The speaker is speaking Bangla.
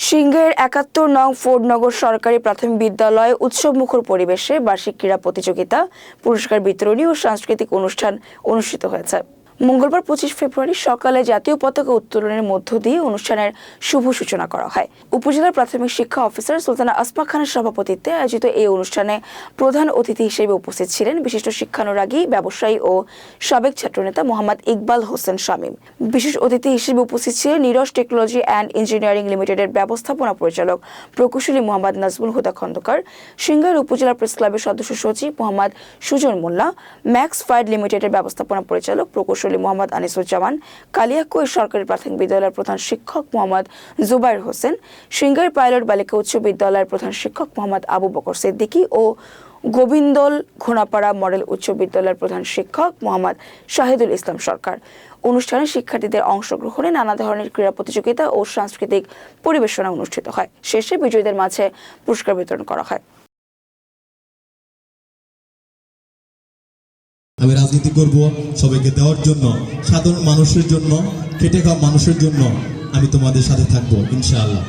সিংহের ৭১ নং ফোর্ডনগর সরকারি প্রাথমিক বিদ্যালয়ে উৎসবমুখর পরিবেশে বার্ষিক ক্রীড়া প্রতিযোগিতা, পুরস্কার বিতরণী ও সাংস্কৃতিক অনুষ্ঠান অনুষ্ঠিত হয়েছে। মঙ্গলবার ২৫ ফেব্রুয়ারি সকালে জাতীয় পতাকা উত্তোলনের মধ্য দিয়ে অনুষ্ঠানের শুভ সূচনা করা হয়। উপজেলা প্রাথমিক শিক্ষা অফিসার সুলতানা আসমা খানের সভাপতিত্বে আয়োজিত এই অনুষ্ঠানে প্রধান অতিথি হিসেবে উপস্থিত ছিলেন বিশিষ্ট শিক্ষানুরাগী, ব্যবসায়ী ও সাবেক ছাত্রনেতা মোহাম্মদ ইকবাল হোসেন শামীম। বিশেষ অতিথি হিসেবে উপস্থিত ছিলেন নিরস টেকনোলজি অ্যান্ড ইঞ্জিনিয়ারিং লিমিটেডের ব্যবস্থাপনা পরিচালক প্রকৌশলী মোহাম্মদ নাজমুল হুদা খন্দকার, সিংহের উপজেলা প্রেস ক্লাবের সদস্য সচিব মোহাম্মদ সুজন মোল্লা, ম্যাক্স ফায়ার লিমিটেডের ব্যবস্থাপনা পরিচালক প্রকৌশলী মোহাম্মদ আনিসুজ্জামান, কালিয়াকৈর সরকারি প্রাথমিক বিদ্যালয়ের প্রধান শিক্ষক মোহাম্মদ জুবাইর হোসেন, সিংহের পাইলট বালিকা উচ্চ বিদ্যালয়ের প্রধান শিক্ষক মোহাম্মদ আবু বকর সিদ্দিকী ও গোবিন্দল ঘোনাপাড়া মডেল উচ্চ বিদ্যালয়ের প্রধান শিক্ষক মোহাম্মদ শাহিদুল ইসলাম সরকার। অনুষ্ঠানে শিক্ষার্থীদের অংশগ্রহণে নানা ধরনের ক্রীড়া প্রতিযোগিতা ও সাংস্কৃতিক পরিবেশনা অনুষ্ঠিত হয়। শেষে বিজয়ীদের মাঝে পুরস্কার বিতরণ করা হয়। আমি রাজনীতি করব সবাইকে দেওয়ার জন্য, সাধারণ মানুষের জন্য, খেটে খাওয়া মানুষের জন্য। আমি তোমাদের সাথে থাকবো ইনশাআল্লাহ।